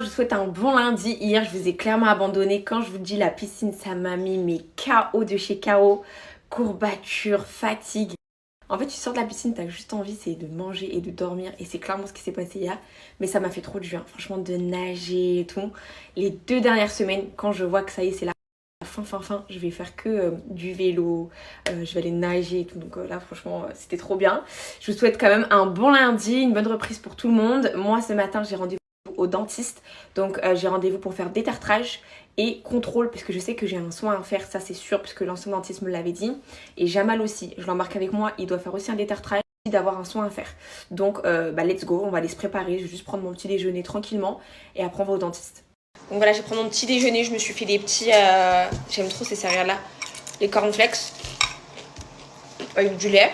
Je vous souhaite un bon lundi. Hier, je vous ai clairement abandonné. Quand je vous dis la piscine, ça m'a mis mes KO de chez KO. Courbatures, fatigue. En fait, tu sors de la piscine, t'as juste envie, c'est de manger et de dormir. Et c'est clairement ce qui s'est passé hier. Mais ça m'a fait trop du bien, franchement, de nager et tout. Les 2 dernières semaines, quand je vois que ça y est, c'est la fin, je vais faire que du vélo. Je vais aller nager et tout. Donc là, franchement, c'était trop bien. Je vous souhaite quand même un bon lundi, une bonne reprise pour tout le monde. Moi, ce matin, j'ai rendez-vous au dentiste, donc j'ai rendez-vous pour faire détartrage et contrôle parce que je sais que j'ai un soin à faire, ça c'est sûr, puisque l'ancien dentiste me l'avait dit, et Jamal aussi, je l'embarque avec moi, il doit faire aussi un détartrage, d'avoir un soin à faire. Donc let's go, on va aller se préparer, je vais juste prendre mon petit déjeuner tranquillement et après on va au dentiste. Donc voilà, je vais prendre mon petit déjeuner, je me suis fait des petits j'aime trop ces céréales là, les cornflakes avec du lait.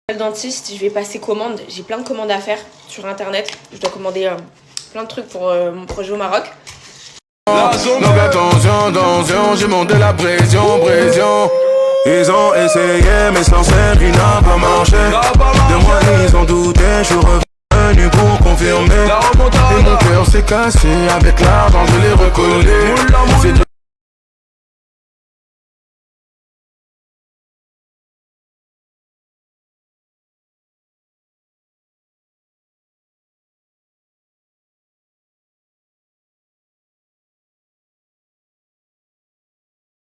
Le dentiste, je vais passer commande. J'ai plein de commandes à faire sur internet. Je dois commander plein de trucs pour mon projet au Maroc. Donc attention, j'ai monté la pression. Ils ont essayé mais sans série n'a pas marché. De moi ils ont douté, je suis revenu pour confirmer. Et mon cœur s'est cassé, avec l'argent je l'ai recollé.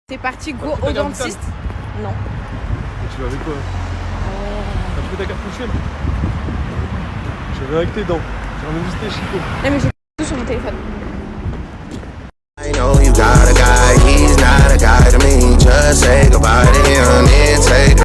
C'est parti, go au dentiste. Non. Et tu vas avec quoi? T'as pris ta carte mutuelle? Je vais avec tes dents. J'ai rien visité Chico. Non mais j'ai tout sur mon téléphone. I know you got a guy, he's not a guy to me. Just say goodbye to him and take.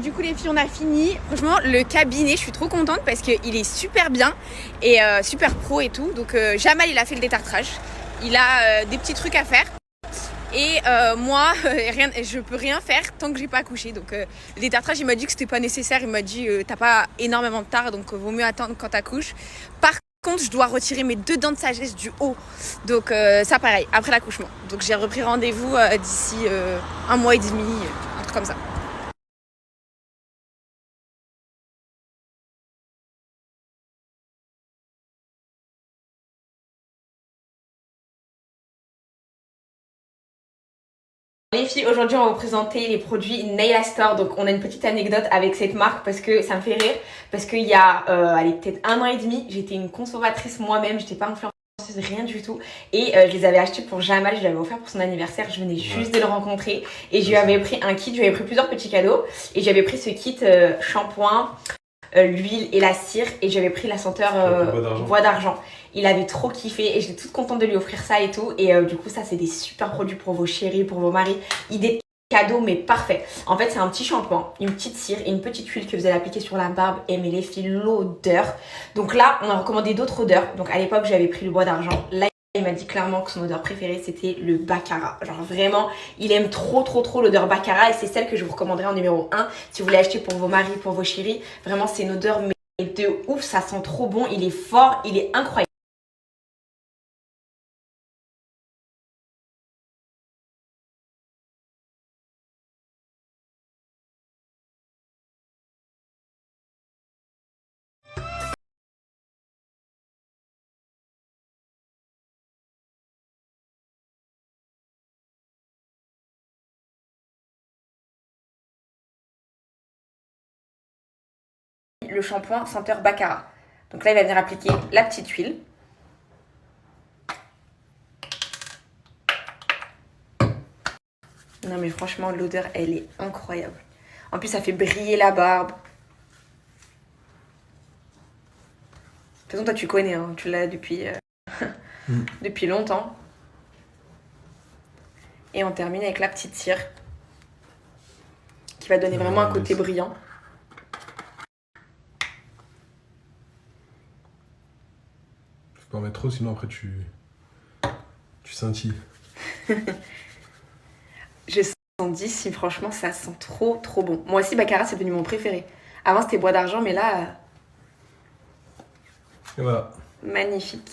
Du coup les filles, on a fini. Franchement, le cabinet, je suis trop contente parce qu'il est super bien et super pro et tout. Donc Jamal, il a fait le détartrage. Il a des petits trucs à faire. Et moi, je peux rien faire tant que j'ai pas accouché. Donc le détartrage, il m'a dit que c'était pas nécessaire. Il m'a dit t'as pas énormément de tard, donc vaut mieux attendre quand t'accouches. Par contre, je dois retirer mes 2 dents de sagesse du haut. Donc ça pareil, après l'accouchement. Donc j'ai repris rendez-vous d'ici 1 mois et demi, un truc comme ça. Les filles, aujourd'hui on va vous présenter les produits Nail Store. Donc on a une petite anecdote avec cette marque parce que ça me fait rire. Parce qu'il y a allez, peut-être 1 an et demi, j'étais une consommatrice moi-même, j'étais pas influenceuse, rien du tout. Et je les avais achetés pour Jamal, je lui avais offert pour son anniversaire, je venais juste de le rencontrer. Et je lui avais pris un kit, je lui avais pris plusieurs petits cadeaux. Et j'avais pris ce kit shampoing, l'huile et la cire, et j'avais pris la senteur bois d'argent. Il avait trop kiffé et j'étais toute contente de lui offrir ça et tout. Et du coup ça c'est des super produits pour vos chéris, pour vos maris. Idée de cadeau mais parfait. En fait c'est un petit shampoing, une petite cire et une petite huile que vous allez appliquer sur la barbe. Et mais les filles, l'odeur. Donc là on a recommandé d'autres odeurs. Donc à l'époque j'avais pris le bois d'argent. Là il m'a dit clairement que son odeur préférée c'était le baccarat. Genre vraiment, il aime trop l'odeur baccarat et c'est celle que je vous recommanderais en numéro 1 si vous voulez acheter pour vos maris, pour vos chéris. Vraiment c'est une odeur mais de ouf, ça sent trop bon, il est fort, il est incroyable. Le shampoing senteur baccarat. Donc là il va venir appliquer la petite huile. Non mais franchement l'odeur elle est incroyable. En plus ça fait briller la barbe. De toute façon toi tu connais, hein, tu l'as depuis, depuis longtemps. Et on termine avec la petite cire qui va donner vraiment un côté brillant. Faut pas en mettre trop sinon après tu scintilles. Je sens 10 si franchement ça sent trop bon. Moi aussi baccarat c'est devenu mon préféré. Avant c'était bois d'argent mais là Et voilà. magnifique.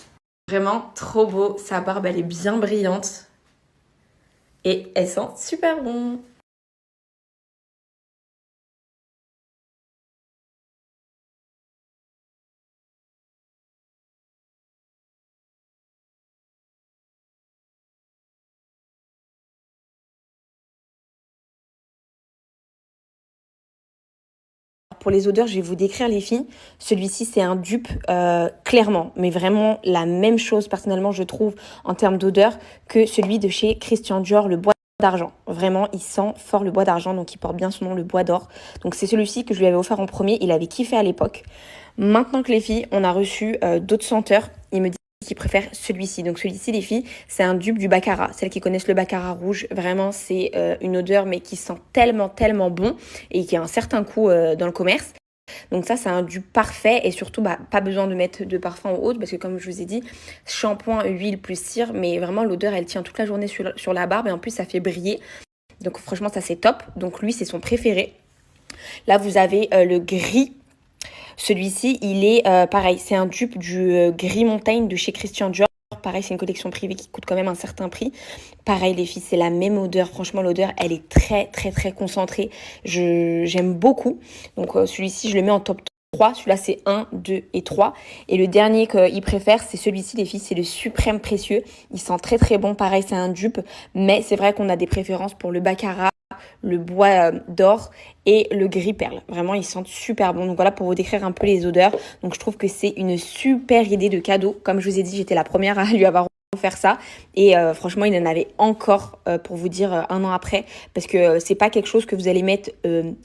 Vraiment trop beau, sa barbe elle est bien brillante et elle sent super bon. Pour les odeurs, je vais vous décrire les filles. Celui-ci, c'est un dupe, clairement, mais vraiment la même chose, personnellement, je trouve, en termes d'odeur, que celui de chez Christian Dior, le bois d'argent. Vraiment, il sent fort le bois d'argent, donc il porte bien son nom, le bois d'or. Donc c'est celui-ci que je lui avais offert en premier, il avait kiffé à l'époque. Maintenant que les filles, on a reçu d'autres senteurs, il me dit qu'il préfère celui-ci. Donc celui-ci, les filles, c'est un dupe du Baccarat. Celles qui connaissent le Baccarat rouge, vraiment, c'est une odeur, mais qui sent tellement, tellement bon et qui a un certain coût dans le commerce. Donc ça, c'est un dupe parfait et surtout, pas besoin de mettre de parfum ou autre parce que comme je vous ai dit, shampoing, huile plus cire, mais vraiment l'odeur, elle tient toute la journée sur la barbe et en plus, ça fait briller. Donc franchement, ça, c'est top. Donc lui, c'est son préféré. Là, vous avez le gris. Celui-ci, il est pareil, c'est un dupe du gris montagne de chez Christian Dior. Pareil, c'est une collection privée qui coûte quand même un certain prix. Pareil, les filles, c'est la même odeur. Franchement, l'odeur, elle est très, très, très concentrée. J'aime beaucoup. Donc, celui-ci, je le mets en top 3. Celui-là, c'est 1, 2 et 3. Et le dernier qu'il préfère, c'est celui-ci, les filles, c'est le Suprême Précieux. Il sent très, très bon. Pareil, c'est un dupe. Mais c'est vrai qu'on a des préférences pour le Baccarat, le bois d'or et le gris perle. Vraiment, ils sentent super bon. Donc voilà pour vous décrire un peu les odeurs. Donc je trouve que c'est une super idée de cadeau. Comme je vous ai dit, j'étais la première à lui avoir offert ça. Et franchement, il en avait encore pour vous dire un an après. Parce que c'est pas quelque chose que vous allez mettre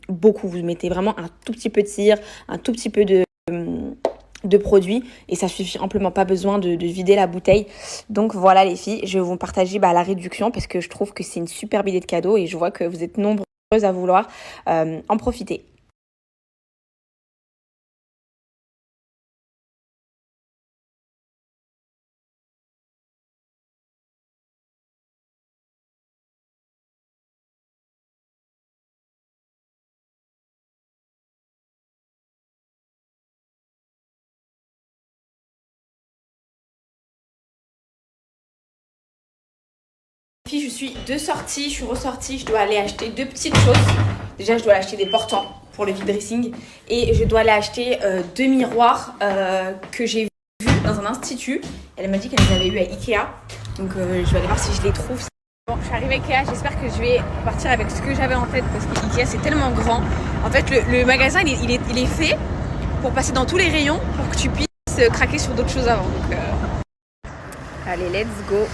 beaucoup. Vous mettez vraiment un tout petit peu de cire, un tout petit peu de produits et ça suffit amplement, pas besoin de vider la bouteille. Donc voilà les filles, je vais vous partager la réduction parce que je trouve que c'est une superbe idée de cadeau et je vois que vous êtes nombreuses à vouloir en profiter. Je suis de sortie, je suis ressortie, je dois aller acheter deux petites choses. Déjà, je dois acheter des portants pour le vide dressing et je dois aller acheter deux miroirs que j'ai vus dans un institut. Elle m'a dit qu'elle les avait eu à Ikea, donc je vais aller voir si je les trouve. Bon, je suis arrivée à Ikea, j'espère que je vais partir avec ce que j'avais en tête parce que Ikea c'est tellement grand. En fait, le magasin il est fait pour passer dans tous les rayons pour que tu puisses craquer sur d'autres choses avant. Donc, allez, let's go.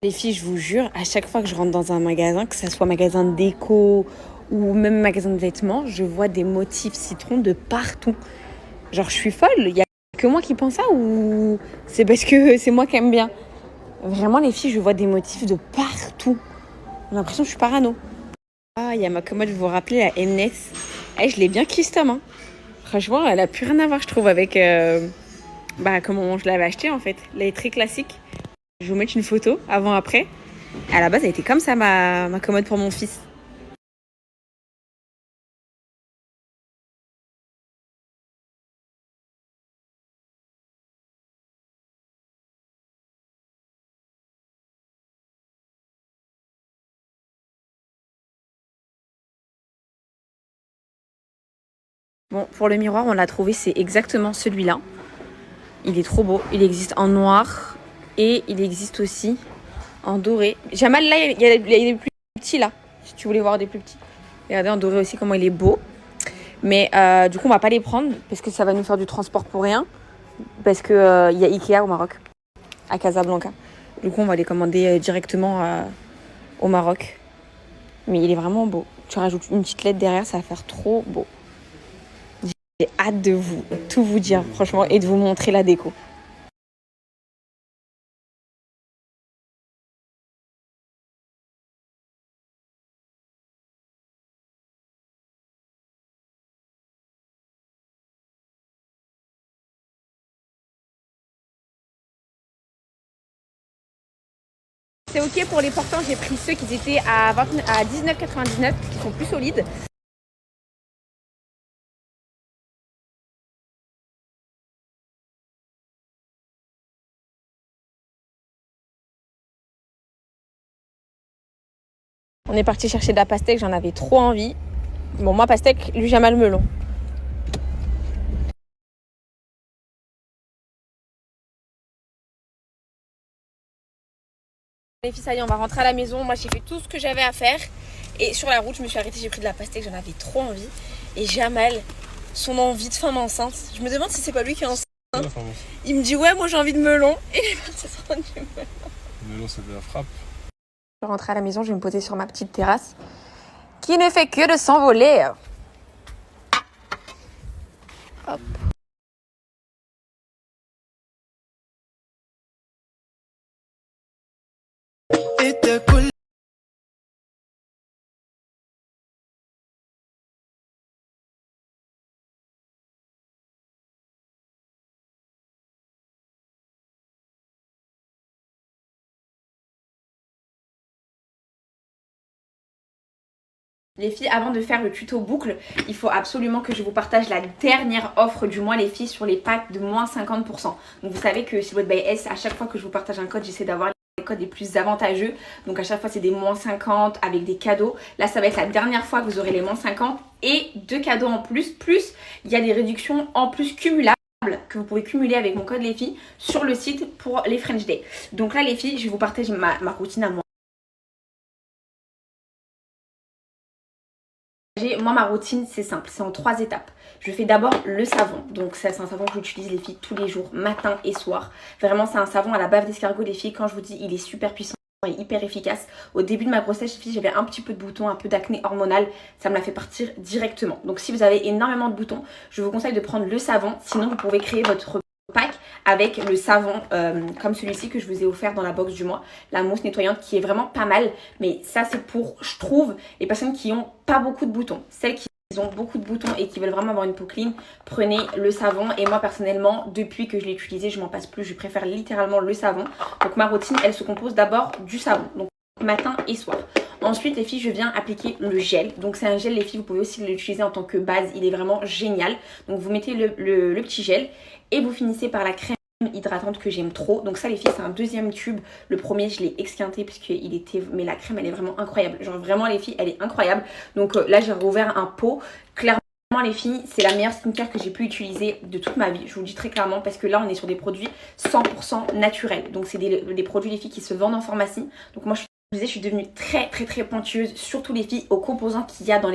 Les filles, je vous jure, à chaque fois que je rentre dans un magasin, que ce soit magasin de déco ou même magasin de vêtements, je vois des motifs citron de partout. Genre, je suis folle, il y a que moi qui pense ça ou c'est parce que c'est moi qui aime bien? Vraiment, les filles, je vois des motifs de partout. J'ai l'impression que je suis parano. Ah, il y a ma commode, vous vous rappelez, la Mness. Je l'ai bien custom, hein. Franchement, elle a plus rien à voir, je trouve, avec comment je l'avais acheté en fait. Elle est très classique. Je vais vous mettre une photo avant-après. À la base, elle était comme ça, ma commode pour mon fils. Bon, pour le miroir, on l'a trouvé, c'est exactement celui-là. Il est trop beau. Il existe en noir et il existe aussi en doré. Jamal, là, il y a des plus petits, là, si tu voulais voir des plus petits. Regardez en doré aussi comment il est beau. Mais du coup, on va pas les prendre parce que ça va nous faire du transport pour rien. Parce qu'il y a Ikea au Maroc, à Casablanca. Du coup, on va les commander directement au Maroc. Mais il est vraiment beau. Tu rajoutes une petite lettre derrière, ça va faire trop beau. J'ai hâte de tout vous dire, franchement, et de vous montrer la déco. C'est ok pour les portants, j'ai pris ceux qui étaient à 19,99 qui sont plus solides. On est parti chercher de la pastèque, j'en avais trop envie. Bon, moi, pastèque, lui, Jamal melon. Les filles, ça y est, on va rentrer à la maison. Moi, j'ai fait tout ce que j'avais à faire. Et sur la route, je me suis arrêtée, j'ai pris de la pastèque, j'en avais trop envie. Et Jamal, son envie de femme enceinte. Je me demande si c'est pas lui qui est enceinte. Il me dit ouais, moi j'ai envie de melon. Et il est parti sur du melon. Le melon, c'est de la frappe. Je vais rentrer à la maison, je vais me poser sur ma petite terrasse qui ne fait que de s'envoler. Hop. Les filles, avant de faire le tuto boucle, il faut absolument que je vous partage la dernière offre du mois, les filles, sur les packs de moins 50%. Donc vous savez que Silhouette by S, à chaque fois que je vous partage un code, j'essaie d'avoir les codes les plus avantageux. Donc à chaque fois, c'est des moins 50 avec des cadeaux. Là, ça va être la dernière fois que vous aurez les moins 50 et 2 cadeaux en plus. Plus, il y a des réductions en plus cumulables que vous pouvez cumuler avec mon code les filles sur le site pour les French Day. Donc là, les filles, je vais vous partager ma routine à moi. Moi, ma routine, c'est simple, c'est en 3 étapes. Je fais d'abord le savon. Donc ça, c'est un savon que j'utilise les filles tous les jours, matin et soir. Vraiment, c'est un savon à la bave d'escargot les filles. Quand je vous dis, il est super puissant et hyper efficace. Au début de ma grossesse, les filles, j'avais un petit peu de boutons, un peu d'acné hormonal. Ça me l'a fait partir directement. Donc si vous avez énormément de boutons, je vous conseille de prendre le savon. Sinon, vous pouvez créer votre pack avec le savon comme celui-ci que je vous ai offert dans la box du mois, la mousse nettoyante, qui est vraiment pas mal. Mais ça, c'est pour, je trouve, les personnes qui ont pas beaucoup de boutons. Celles qui ont beaucoup de boutons et qui veulent vraiment avoir une peau clean, prenez le savon. Et moi personnellement, depuis que je l'ai utilisé, je m'en passe plus, je préfère littéralement le savon. Donc ma routine, elle se compose d'abord du savon, donc matin et soir. Ensuite les filles, je viens appliquer le gel. Donc c'est un gel les filles, vous pouvez aussi l'utiliser en tant que base, il est vraiment génial. Donc vous mettez le petit gel et vous finissez par la crème hydratante que j'aime trop. Donc ça les filles, c'est un deuxième tube. Le premier je l'ai exquinté puisqu'il était, mais la crème elle est vraiment incroyable. Genre vraiment les filles, elle est incroyable. Donc là j'ai rouvert un pot. Clairement les filles, c'est la meilleure skincare que j'ai pu utiliser de toute ma vie. Je vous le dis très clairement parce que là on est sur des produits 100% naturels. Donc c'est des produits les filles qui se vendent en pharmacie. Donc moi je suis devenue très pointueuse, surtout les filles, aux composants qu'il y a dans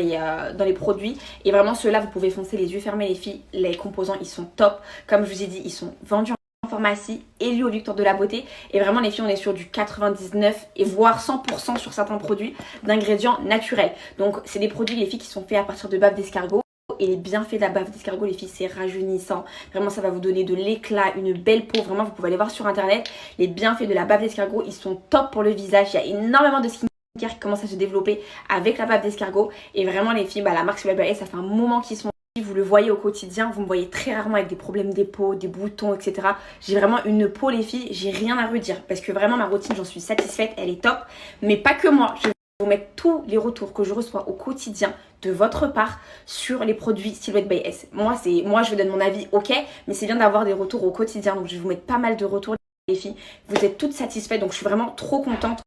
les produits. Et vraiment ceux-là, vous pouvez foncer les yeux fermés les filles. Les composants, ils sont top. Comme je vous ai dit, ils sont vendus en pharmacie, élus au Victoire de la beauté. Et vraiment les filles, on est sur du 99 et voire 100% sur certains produits d'ingrédients naturels. Donc c'est des produits les filles qui sont faits à partir de bave d'escargot. Et les bienfaits de la bave d'escargot les filles, c'est rajeunissant. Vraiment ça va vous donner de l'éclat, une belle peau. Vraiment vous pouvez aller voir sur internet. Les bienfaits de la bave d'escargot, ils sont top pour le visage. Il y a énormément de skincare qui commence à se développer avec la bave d'escargot. Et vraiment les filles, la marque Silhouette by S, ça fait un moment qu'ils sont. Vous le voyez au quotidien, vous me voyez très rarement avec des problèmes des peaux, des boutons, etc. J'ai vraiment une peau les filles, j'ai rien à redire. Parce que vraiment ma routine, j'en suis satisfaite, elle est top. Mais pas que moi, je vais vous mettre tous les retours que je reçois au quotidien de votre part sur les produits Silhouette by S. Moi je vous donne mon avis, ok, mais c'est bien d'avoir des retours au quotidien. Donc je vais vous mettre pas mal de retours les filles. Vous êtes toutes satisfaites, donc je suis vraiment trop contente.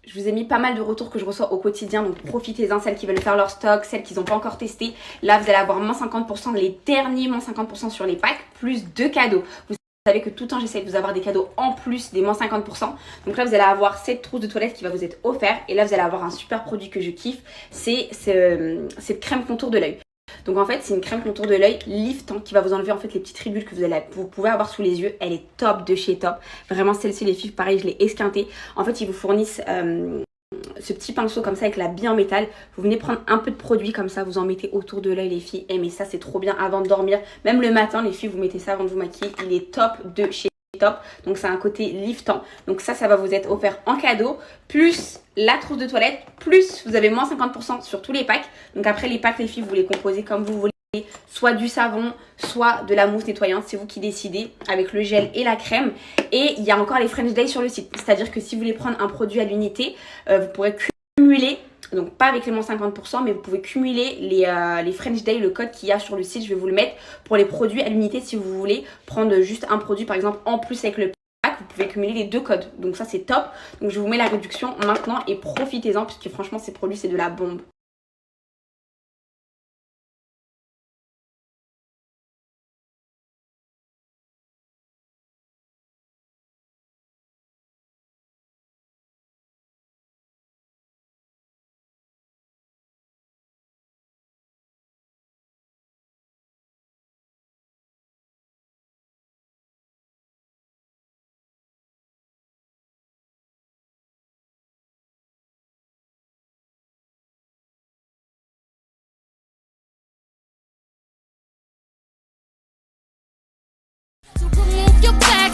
Je vous ai mis pas mal de retours que je reçois au quotidien, donc profitez-en, celles qui veulent faire leur stock, celles qui n'ont pas encore testé. Là, vous allez avoir moins 50%, les derniers moins 50% sur les packs, plus 2 cadeaux. Vous savez que tout le temps, j'essaie de vous avoir des cadeaux en plus des moins 50%. Donc là, vous allez avoir cette trousse de toilette qui va vous être offerte. Et là, vous allez avoir un super produit que je kiffe, c'est cette crème contour de l'œil. Donc en fait c'est une crème contour de l'œil liftant qui va vous enlever en fait les petites ridules que vous pouvez avoir sous les yeux. Elle est top de chez top. Vraiment celle-ci les filles, pareil je l'ai esquintée. En fait ils vous fournissent ce petit pinceau comme ça avec la bille en métal. Vous venez prendre un peu de produit comme ça, vous en mettez autour de l'œil les filles. Mais ça c'est trop bien avant de dormir. Même le matin les filles vous mettez ça avant de vous maquiller. Il est top de chez top. Donc c'est un côté liftant. Donc ça va vous être offert en cadeau. Plus la trousse de toilette. Plus vous avez moins 50% sur tous les packs. Donc après les packs, les filles, vous les composez comme vous voulez. Soit du savon, soit de la mousse nettoyante, c'est vous qui décidez, avec le gel et la crème. Et il y a encore les French Day sur le site. C'est-à-dire que si vous voulez prendre un produit à l'unité, vous pourrez cumuler, donc pas avec les moins 50%, mais vous pouvez cumuler les French Day, le code qu'il y a sur le site, je vais vous le mettre, pour les produits à l'unité. Si vous voulez prendre juste un produit, par exemple, en plus avec le pack, vous pouvez cumuler les 2 codes. Donc ça, c'est top. Donc je vous mets la réduction maintenant et profitez-en, puisque franchement, ces produits, c'est de la bombe.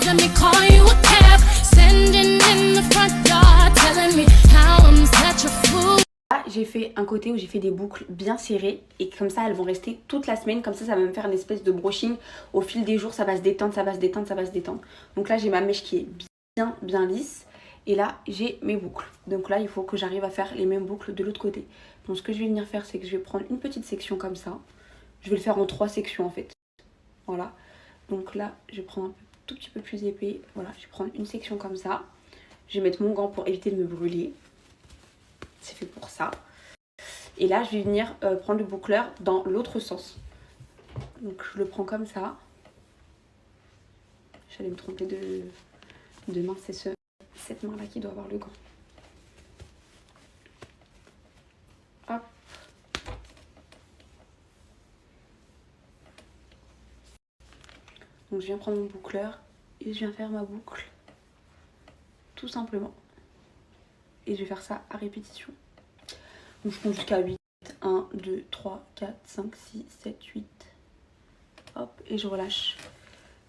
Let me call you a cab, sending in the front door, telling me how I'm such a fool. Là, j'ai fait un côté où j'ai fait des boucles bien serrées et comme ça elles vont rester toute la semaine. Comme ça va me faire une espèce de brushing au fil des jours. Ça va se détendre, ça va se détendre, ça va se détendre. Donc là j'ai ma mèche qui est bien lisse et là j'ai mes boucles. Donc là il faut que j'arrive à faire les mêmes boucles de l'autre côté. Donc ce que je vais venir faire, c'est que je vais prendre une petite section comme ça. Je vais le faire en 3 sections en fait. Voilà. Donc là je vais prendre un tout petit peu plus épais. Voilà, je vais prendre une section comme ça. Je vais mettre mon gant pour éviter de me brûler. C'est fait pour ça. Et là, je vais venir prendre le boucleur dans l'autre sens. Donc je le prends comme ça. J'allais me tromper de main. C'est cette main-là qui doit avoir le gant. Hop. Donc je viens prendre mon boucleur et je viens faire ma boucle. Tout simplement. Et je vais faire ça à répétition. Donc je compte jusqu'à 8. 1, 2, 3, 4, 5, 6, 7, 8. Hop, et je relâche.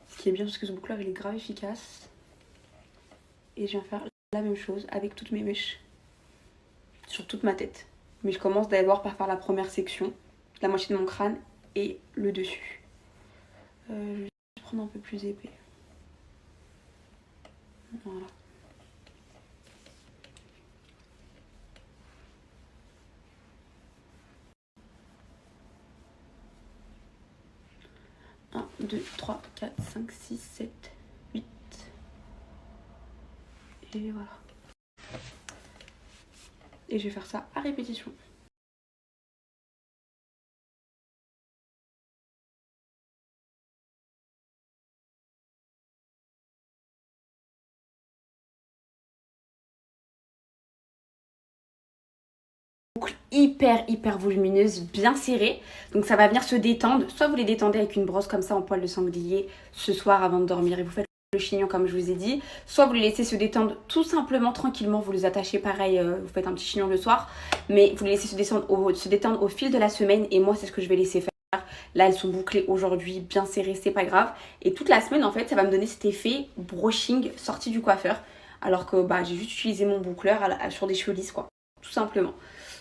Ce qui est bien parce que ce boucleur il est grave efficace. Et je viens faire la même chose avec toutes mes mèches. Sur toute ma tête. Mais je commence d'abord par faire la première section. La moitié de mon crâne et le dessus. Je vais prendre un peu plus épais. Voilà. Un, 2, 3, 4, 5, 6, 7, 8. Et voilà. Et je vais faire ça à répétition. Hyper volumineuse, bien serrée. Donc ça va venir se détendre. Soit vous les détendez avec une brosse comme ça en poil de sanglier ce soir avant de dormir et vous faites le chignon comme je vous ai dit. Soit vous les laissez se détendre tout simplement tranquillement. Vous les attachez pareil, vous faites un petit chignon le soir. Mais vous les laissez se détendre au fil de la semaine. Et moi c'est ce que je vais laisser faire. Là elles sont bouclées aujourd'hui, bien serrées, c'est pas grave. Et toute la semaine en fait ça va me donner cet effet brushing sorti du coiffeur. Alors que j'ai juste utilisé mon boucleur sur des cheveux lisses quoi. Tout simplement.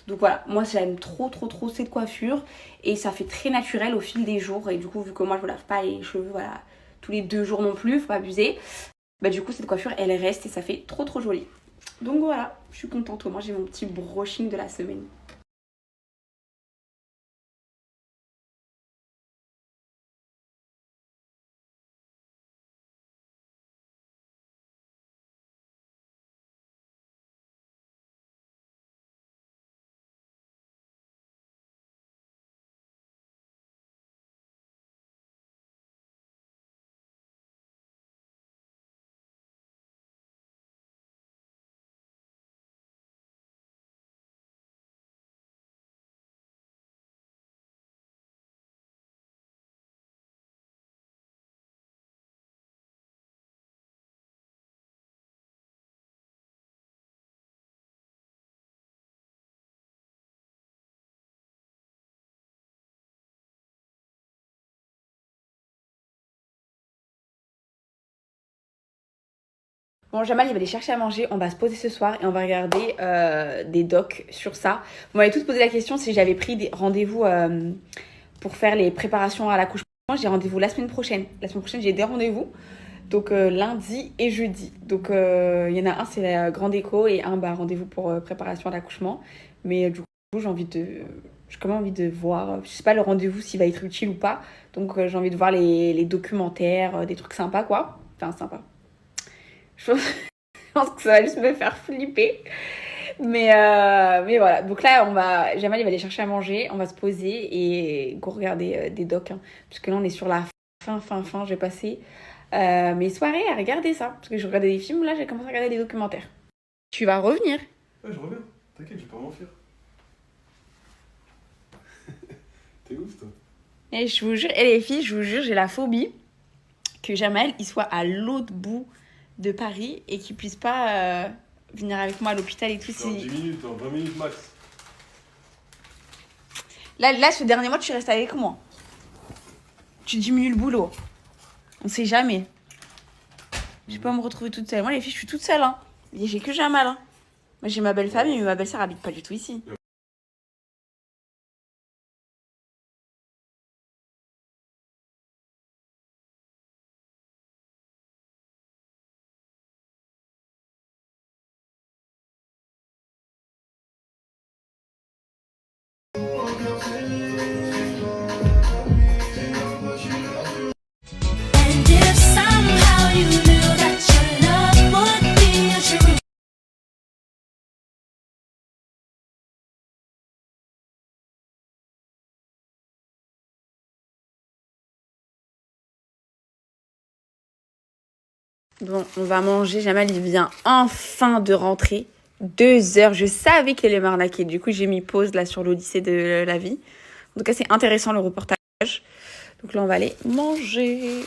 Donc voilà, moi j'aime trop cette coiffure et ça fait très naturel au fil des jours. Et du coup vu que moi je me lave pas les cheveux voilà, tous les 2 jours non plus, faut pas abuser. Du coup cette coiffure elle reste et ça fait trop joli. Donc voilà, je suis contente, moi j'ai mon petit brushing de la semaine. Bon, Jamal, il va aller chercher à manger. On va se poser ce soir et on va regarder des docs sur ça. Vous m'avez tous posé la question si j'avais pris des rendez-vous pour faire les préparations à l'accouchement. J'ai rendez-vous la semaine prochaine. La semaine prochaine, j'ai des rendez-vous. Donc lundi et jeudi. Donc il y en a un, c'est la grande écho et un, rendez-vous pour préparation à l'accouchement. Mais du coup, j'ai quand même envie de voir, je sais pas le rendez-vous s'il va être utile ou pas. Donc j'ai envie de voir les documentaires, des trucs sympas quoi. Enfin, sympa. Je pense que ça va juste me faire flipper. Mais voilà. Donc là, Jamal, il va aller chercher à manger. On va se poser et go regarder des docs. Hein, parce que là, on est sur la fin. J'ai passé mes soirées à regarder ça. Parce que je regardais des films. Là, j'ai commencé à regarder des documentaires. Tu vas revenir. Ouais, je reviens. T'inquiète, je vais pas m'enfuir. T'es ouf, toi. Et je vous jure, les filles, je vous jure, j'ai la phobie que Jamal, il soit à l'autre bout de Paris et qu'il puisse pas venir avec moi à l'hôpital et tout. Dans 10 minutes, dans 20 minutes max. Là, ce dernier mois, tu restes avec moi. Tu diminues le boulot. On sait jamais. Je vais pas me retrouver toute seule. Moi, les filles, je suis toute seule. Hein. Et j'ai que Jamal. Hein. Moi, j'ai ma belle famille, mais ma belle-sœur habite pas du tout ici. And if somehow you knew that your love would be a true. Bon, on va manger. Jamal, il vient enfin de rentrer. 2 heures. Je savais qu'il allait m'arnaquer. Du coup, j'ai mis pause là sur l'Odyssée de la vie. En tout cas, c'est intéressant le reportage. Donc là, on va aller manger.